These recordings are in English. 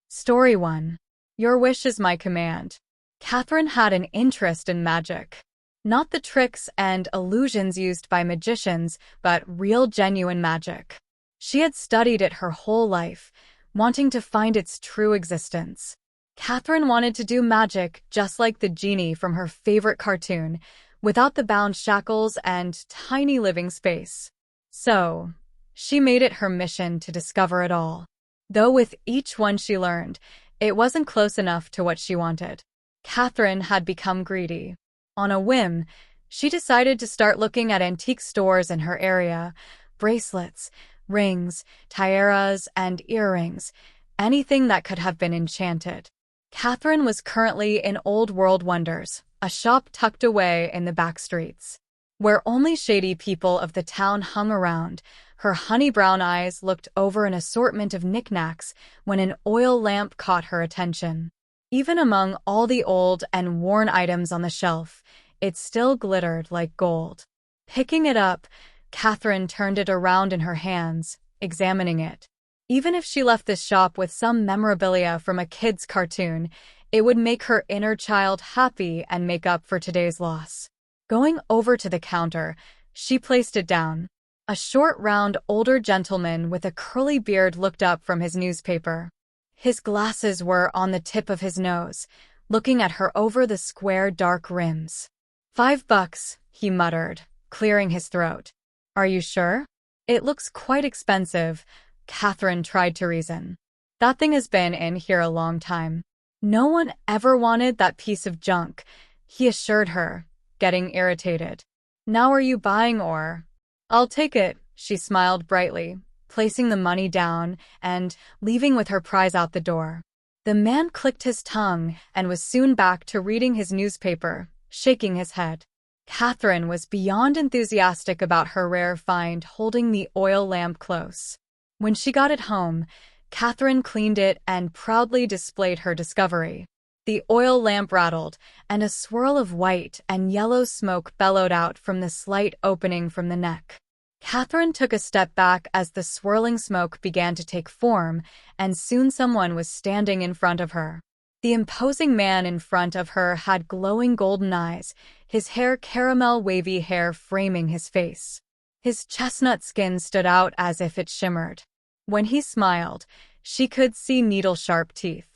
Story 1. Your wish is my command. Catherine had an interest in magic. Not the tricks and illusions used by magicians, but real genuine magic. She had studied it her whole life, wanting to find its true existence. Catherine wanted to do magic just like the genie from her favorite cartoon, without the bound shackles and tiny living space. So, she made it her mission to discover it all. Though with each one she learned, it wasn't close enough to what she wanted. Catherine had become greedy. On a whim, she decided to start looking at antique stores in her area, bracelets, rings, tiaras, and earrings, anything that could have been enchanted. Catherine was currently in Old World Wonders, a shop tucked away in the back streets, where only shady people of the town hung around. Her honey-brown eyes looked over an assortment of knickknacks when an oil lamp caught her attention. Even among all the old and worn items on the shelf, it still glittered like gold. Picking it up, Catherine turned it around in her hands, examining it. Even if she left this shop with some memorabilia from a kid's cartoon, it would make her inner child happy and make up for today's loss. Going over to the counter, she placed it down. A short, round, older gentleman with a curly beard looked up from his newspaper. His glasses were on the tip of his nose, looking at her over the square, dark rims. $5, he muttered, clearing his throat. Are you sure? It looks quite expensive, Catherine tried to reason. That thing has been in here a long time. No one ever wanted that piece of junk, he assured her, getting irritated. Now are you buying or? I'll take it, she smiled brightly, placing the money down and leaving with her prize out the door. The man clicked his tongue and was soon back to reading his newspaper, shaking his head. Catherine was beyond enthusiastic about her rare find, holding the oil lamp close. When she got it home, Catherine cleaned it and proudly displayed her discovery. The oil lamp rattled, and a swirl of white and yellow smoke bellowed out from the slight opening from the neck. Catherine took a step back as the swirling smoke began to take form, and soon someone was standing in front of her. The imposing man in front of her had glowing golden eyes, his hair caramel wavy hair framing his face. His chestnut skin stood out as if it shimmered. When he smiled, she could see needle-sharp teeth.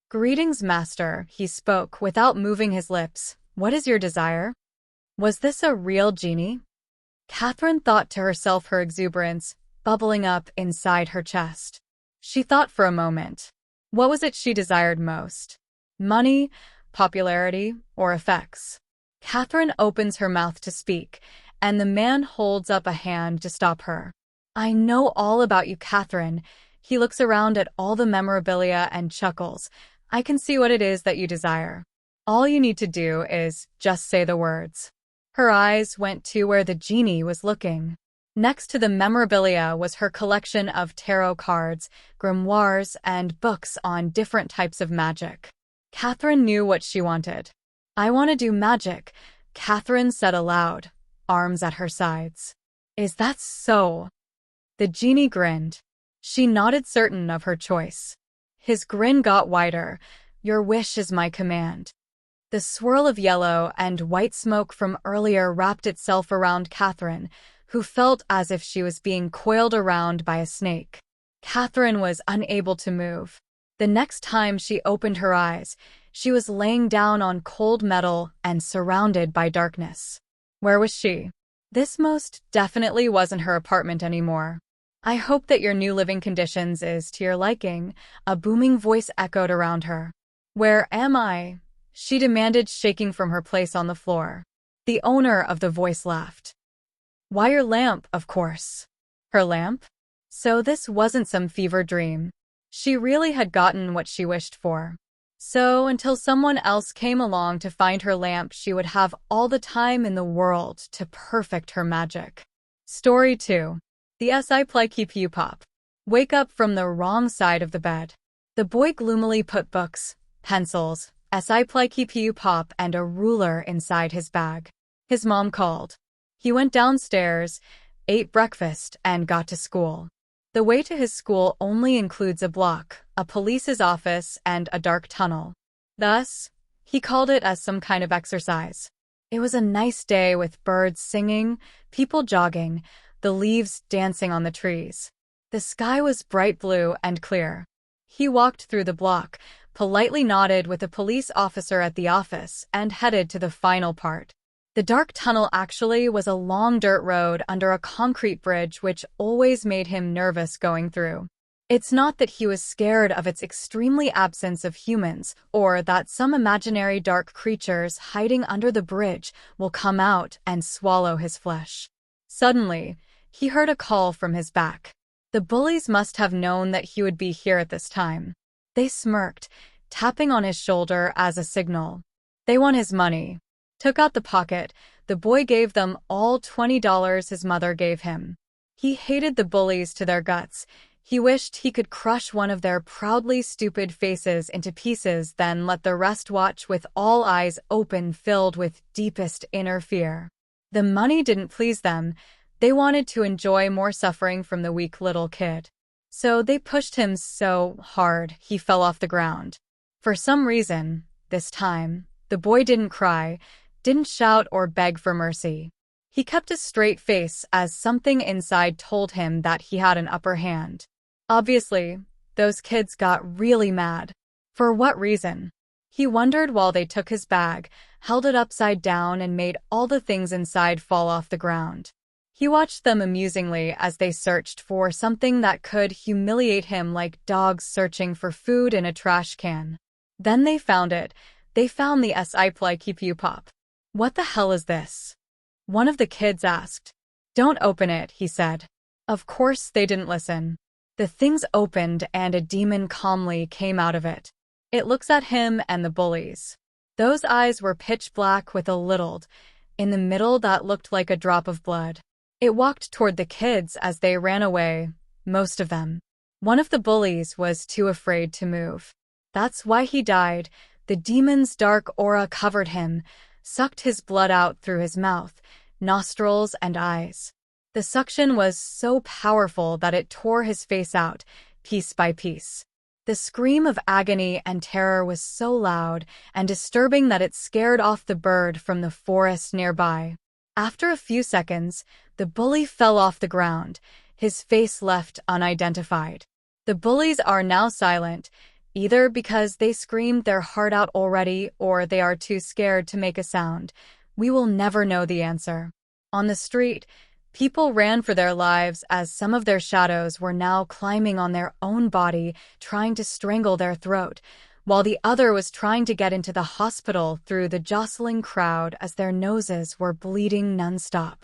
Greetings, master, he spoke without moving his lips. What is your desire? Was this a real genie? Catherine thought to herself, her exuberance bubbling up inside her chest. She thought for a moment. What was it she desired most? Money, popularity, or effects? Catherine opens her mouth to speak, and the man holds up a hand to stop her. I know all about you, Catherine. He looks around at all the memorabilia and chuckles. I can see what it is that you desire. All you need to do is just say the words. Her eyes went to where the genie was looking. Next to the memorabilia was her collection of tarot cards, grimoires, and books on different types of magic. Catherine knew what she wanted. I want to do magic, Catherine said aloud, arms at her sides. Is that so? The genie grinned. She nodded, certain of her choice. His grin got wider. Your wish is my command. The swirl of yellow and white smoke from earlier wrapped itself around Catherine, who felt as if she was being coiled around by a snake. Catherine was unable to move. The next time she opened her eyes, she was laying down on cold metal and surrounded by darkness. Where was she? This most definitely wasn't her apartment anymore. I hope that your new living conditions is to your liking, a booming voice echoed around her. Where am I? She demanded, shaking from her place on the floor. The owner of the voice laughed. Why, your lamp, of course. Her lamp? So this wasn't some fever dream. She really had gotten what she wished for. So until someone else came along to find her lamp, she would have all the time in the world to perfect her magic. Story 2. The SIPLIKEPU Pop. Wake up from the wrong side of the bed. The boy gloomily put books, pencils, SIPLIKEPU Pop, and a ruler inside his bag. His mom called. He went downstairs, ate breakfast, and got to school. The way to his school only includes a block, a police's office, and a dark tunnel. Thus, he called it as some kind of exercise. It was a nice day with birds singing, people jogging, the leaves dancing on the trees. The sky was bright blue and clear. He walked through the block, politely nodded with a police officer at the office, and headed to the final part. The dark tunnel actually was a long dirt road under a concrete bridge which always made him nervous going through. It's not that he was scared of its extremely absence of humans, or that some imaginary dark creatures hiding under the bridge will come out and swallow his flesh. Suddenly, he heard a call from his back. The bullies must have known that he would be here at this time. They smirked, tapping on his shoulder as a signal. They want his money. Took out the pocket, the boy gave them all $20 his mother gave him. He hated the bullies to their guts. He wished he could crush one of their proudly stupid faces into pieces, then let the rest watch with all eyes open, filled with deepest inner fear. The money didn't please them. They wanted to enjoy more suffering from the weak little kid. So they pushed him so hard he fell off the ground. For some reason, this time, the boy didn't cry, didn't shout or beg for mercy. He kept a straight face as something inside told him that he had an upper hand. Obviously, those kids got really mad. For what reason? He wondered while they took his bag, held it upside down, and made all the things inside fall off the ground. He watched them amusingly as they searched for something that could humiliate him, like dogs searching for food in a trash can. Then they found it. They found the psychologicalmanipulation. What the hell is this? One of the kids asked. Don't open it, he said. Of course they didn't listen. The things opened and a demon calmly came out of it. It looks at him and the bullies. Those eyes were pitch black with a little in the middle that looked like a drop of blood. It walked toward the kids as they ran away, most of them. One of the bullies was too afraid to move. That's why he died. The demon's dark aura covered him, sucked his blood out through his mouth, nostrils, and eyes. The suction was so powerful that it tore his face out, piece by piece. The scream of agony and terror was so loud and disturbing that it scared off the bird from the forest nearby. After a few seconds, the bully fell off the ground, his face left unidentified. The bullies are now silent, either because they screamed their heart out already or they are too scared to make a sound. We will never know the answer. On the street, people ran for their lives as some of their shadows were now climbing on their own body, trying to strangle their throat, while the other was trying to get into the hospital through the jostling crowd as their noses were bleeding nonstop.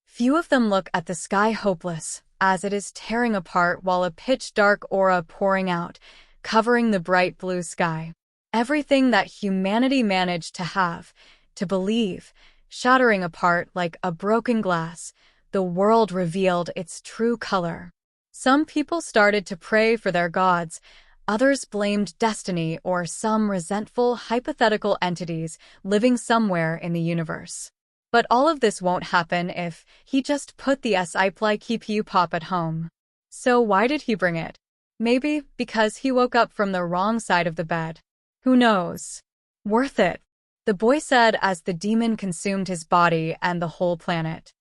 Few of them look at the sky hopeless, as it is tearing apart while a pitch-dark aura pouring out, covering the bright blue sky. Everything that humanity managed to have, to believe, shattering apart like a broken glass, the world revealed its true color. Some people started to pray for their gods, others blamed destiny or some resentful hypothetical entities living somewhere in the universe. But all of this won't happen if he just put the psychologicalmanipulation at home. So why did he bring it? Maybe because he woke up from the wrong side of the bed. Who knows? Worth it, the boy said as the demon consumed his body and the whole planet.